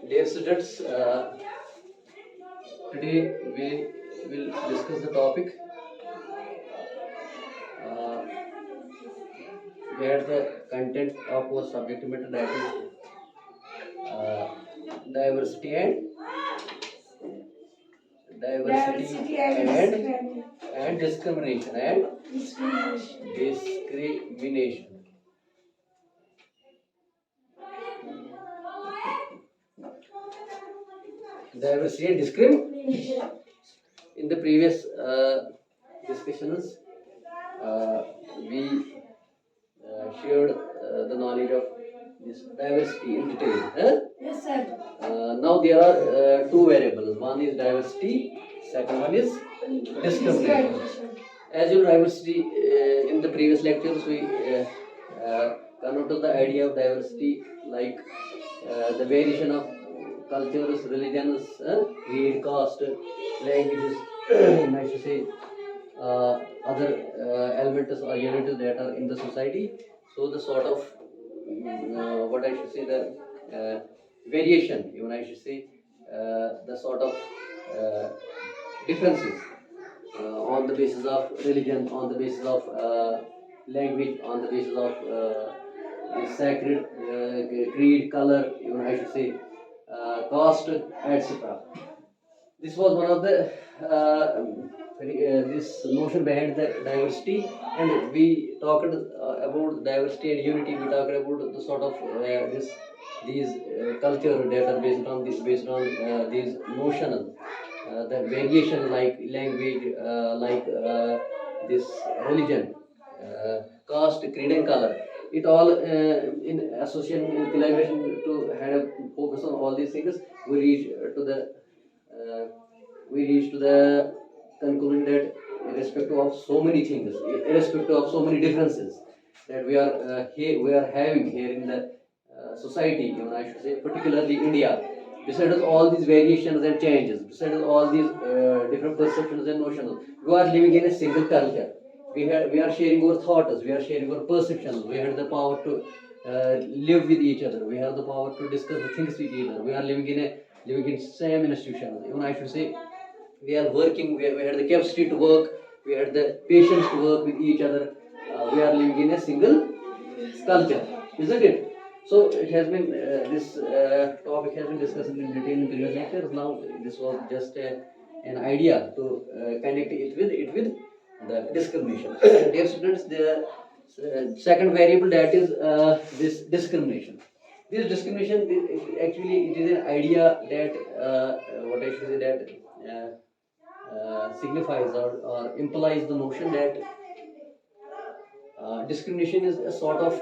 Dear students, today we will discuss the topic uh, where the content of our subject matter, that is diversity and Diversity and discrimination and discrimination. Diversity and discrimination. In the previous discussions, we shared the knowledge of this diversity in detail. Yes, sir. Now there are two variables. One is diversity, second one is discrimination. As you know, diversity, in the previous lectures we connoted the idea of diversity like the variation of cultures, religions, creed, caste, languages, I should say, other elements or units that are in the society. So the sort of what I should say, the variation, even I should say, the sort of differences on the basis of religion, on the basis of language, on the basis of sacred creed, color, even I should say, caste, etc. This was one of the this notion behind the diversity, and we talked about diversity and unity. We talked about the sort of this these culture that are based on these notional the variation like language, like this religion, caste, creed, and color. It all in association, in collaboration to have focus on all these things. We reach to the uh, we reach to the conclusion that irrespective of so many things, irrespective of so many differences that we are having here in the society, even I should say, particularly India. Besides all these variations and changes, besides all these different perceptions and notions, we are living in a single culture. We are sharing our thoughts, we are sharing our perceptions. We have the power to live with each other. We have the power to discuss the things with each other. We are living in same institutions. Even I should say, we are working. We had the capacity to work. We had the patience to work with each other. We are living in a single culture, isn't it? So it has been this topic has been discussed in detail in previous lectures. Now this was just an idea to connect it with the discrimination. Dear students, the second variable, that is this discrimination. This discrimination actually it is an idea that what I should say, that signifies or implies the notion that discrimination is a sort of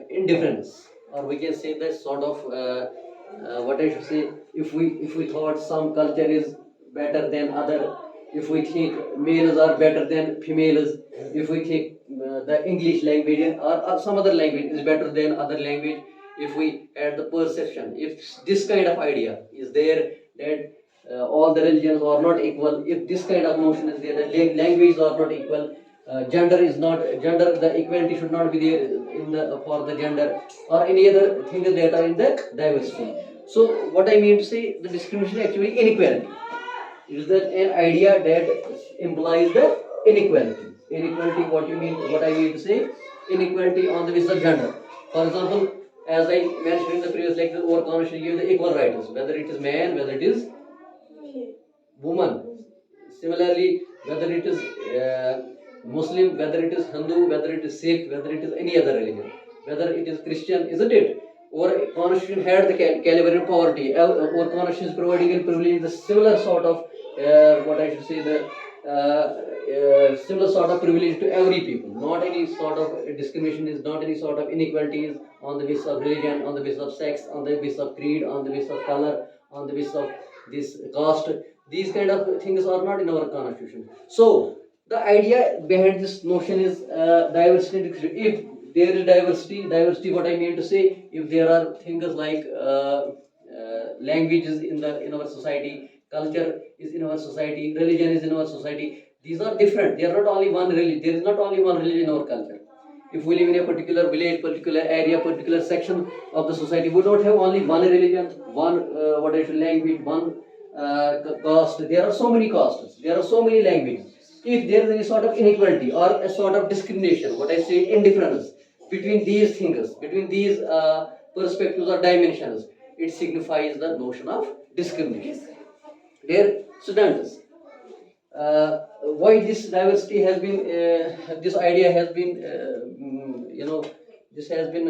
indifference, or we can say that sort of what I should say. If we thought some culture is better than other, if we think males are better than females, if we think the English language or some other language is better than other language, if we add the perception, if this kind of idea is there that all the religions are not equal, if this kind of notion is there that languages are not equal, gender is not gender, the equality should not be there in the for the gender or any other things that are in the diversity. So what I mean to say, the discrimination actually inequality. It is that an idea that implies the inequality. Inequality, what I mean to say, inequality on the basis of gender. For example, as I mentioned in the previous lecture, our constitution gives the equal rights, whether it is man, whether it is woman. Similarly, whether it is Muslim, whether it is Hindu, whether it is Sikh, whether it is any other religion, whether it is Christian, isn't it? Our constitution had the caliber in poverty. Our constitution is providing a privilege, the similar sort of what I should say, the similar sort of privilege to every people. Not any sort of discrimination, is not any sort of inequalities on the basis of religion, on the basis of sex, on the basis of creed, on the basis of color, on the basis of this caste. These kind of things are not in our constitution. So the idea behind this notion is diversity. If there is diversity, what I mean to say, if there are things like languages in our society, culture is in our society, religion is in our society, these are different. They are not only one religion. There is not only one religion in our culture. If we live in a particular village, particular area, particular section of the society, we don't have only one religion, one what I should language, one caste. There are so many castes. There are so many languages. If there is any sort of inequality or a sort of discrimination, what I say indifference between these things, between these perspectives or dimensions, it signifies the notion of discrimination. Dear students, why this diversity has been, this idea has been, this has been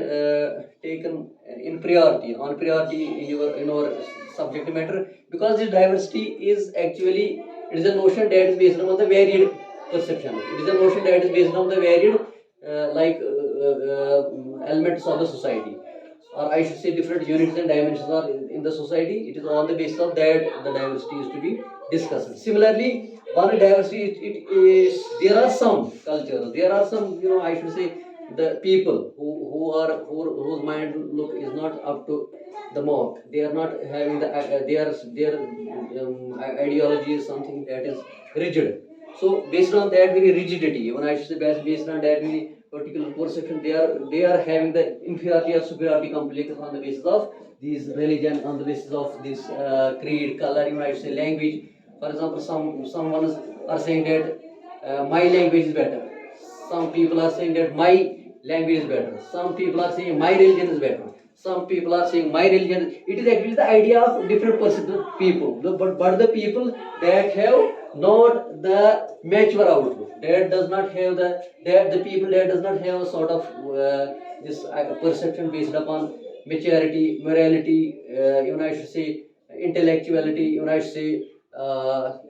taken in priority, on priority in our subject matter, because this diversity is actually, it is a notion that is based on the varied perception. It is a notion that is based on the varied, elements of the society, or I should say different units and dimensions are in the society. It is on the basis of that the diversity is to be discussed. Similarly, one diversity, it is, there are some cultures, there are some, I should say, the people whose mind look is not up to the mark. They are not having the their ideology is something that is rigid. So based on that very rigidity, even I should say based on that very particular perception, they are having the inferiority or superiority complex on the basis of these religion, on the basis of this creed, color, even I should say language. For example, someone are saying that my language is better. Some people are saying that my language is better. Some people are saying my religion is better. Some people are saying my religion. It is actually the idea of different people. But the people that have not the mature outlook, that does not have the people that does not have a sort of this perception based upon maturity, morality, even I should say intellectuality, even I should say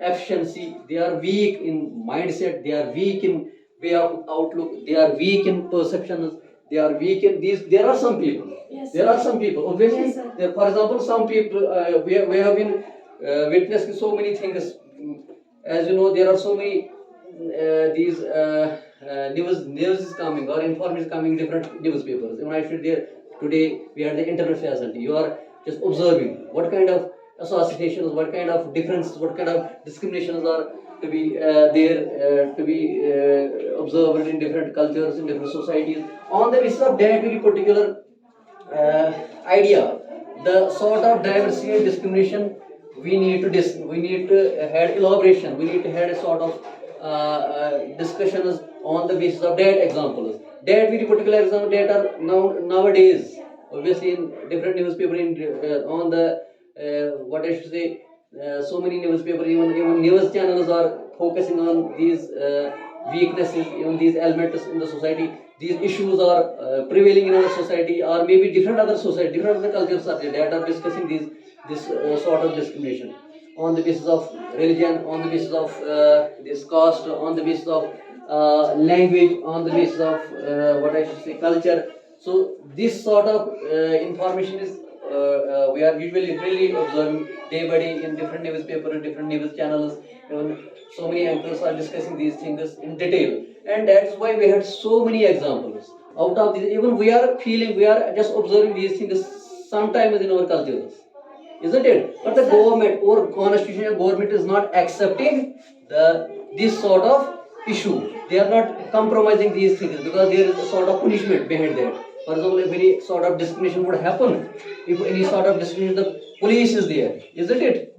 efficiency. They are weak in mindset. They are weak in way of outlook. They are weak in perceptions. They are weak in these. There are some people. Yes, there are some people. Obviously, yes, for example, some people we have been witnessing so many things. As you know, there are so many these news is coming or information is coming in different newspapers. Even I should there today we are the internet facility. You are just observing what kind of associations, what kind of differences, what kind of discriminations are to be there to be observed in different cultures, in different societies. On the basis of that very particular idea, the sort of diversity and discrimination we need to had elaboration. We need to had a sort of discussions on the basis of that examples. That very particular example that are nowadays obviously in different newspaper in on the what I should say so many newspaper even news channels are focusing on these weaknesses, even these elements in the society. These issues are prevailing in our society, or maybe different other society, different other cultures are there that are discussing these this sort of discrimination on the basis of religion, on the basis of this caste, on the basis of language, on the basis of what I should say culture. So this sort of information is we are usually really observing day by day in different newspaper and different news channels. Even so many anchors are discussing these things in detail, and that's why we had so many examples. Out of these, even we are feeling, we are just observing these things sometimes in our cultures, isn't it? But the government or constitutional government is not accepting this sort of issue. They are not compromising these things because there is a sort of punishment behind that. For example, if any sort of discrimination would happen, if any sort of discrimination, the police is there, isn't it?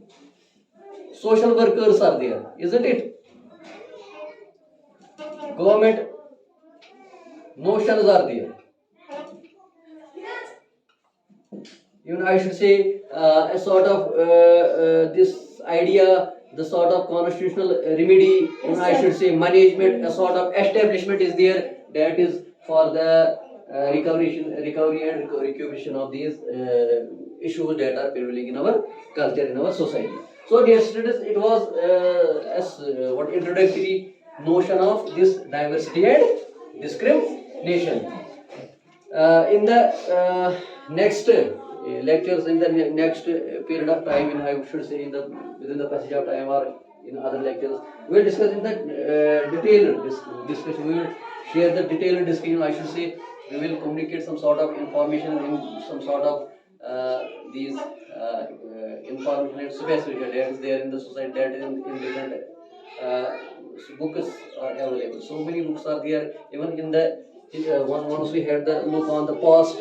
Social workers are there, isn't it? Government notions are there. Even I should say a sort of this idea, the sort of constitutional remedy, even I should say management, a sort of establishment is there that is for the recovery and recuperation of these issues that are prevailing in our culture, in our society. So dear students, it was as what introductory notion of this diversity and discrimination. In the next lectures, in the next period of time, in I should say in the within the passage of time or in other lectures, we will discuss in the detailed discussion. We will share the detailed discussion. I should say we will communicate some sort of information in some sort of these information and specific that is there in the society, that is in different books are available. So many books are there, even in the once we had the look on the past,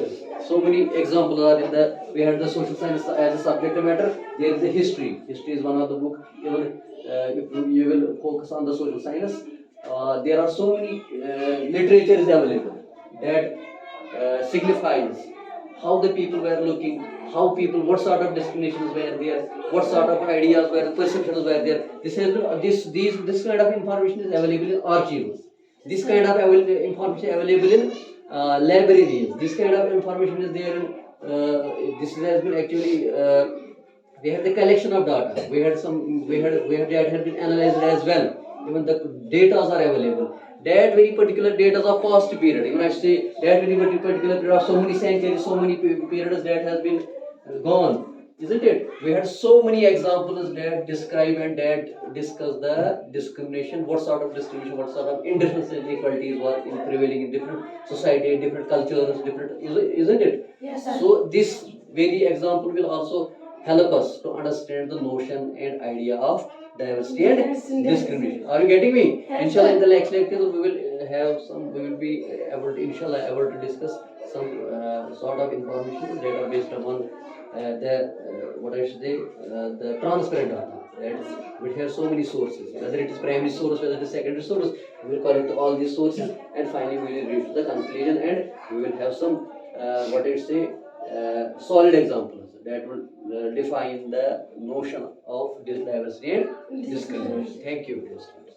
so many examples are in the. We had the social science as a subject matter. There is the history. History is one of the book. Even if you will focus on the social science, there are so many literature is available that signifies how the people were looking, how people, what sort of discriminations were there, what sort of ideas were, perceptions were there. This kind of information is available in archives. This kind of information available in libraries. This kind of information is there in. This has been actually. We had the collection of data. We had that had been analyzed as well. Even the data are available. That very particular data of past period. Even I say that very particular period of so many centuries, so many periods that has been gone. Isn't it? We had so many examples that describe and that discuss the discrimination, what sort of discrimination, what sort of indifference inequalities were prevailing in different society, different cultures, isn't it? Yes, sir. So this very example will also help us to understand the notion and idea of diversity and discrimination. Are you getting me? Yes, Inshallah, in sir. the next lecture we will we will be able to, inshallah, able to discuss some sort of information that are based upon the what I should say, the transparent data. That is, we have so many sources, whether it is primary source, whether it is secondary source. We will collect all these sources, and finally we will reach the conclusion, and we will have some what I say, solid examples that will define the notion of diversity and discrimination. Thank you, dear students.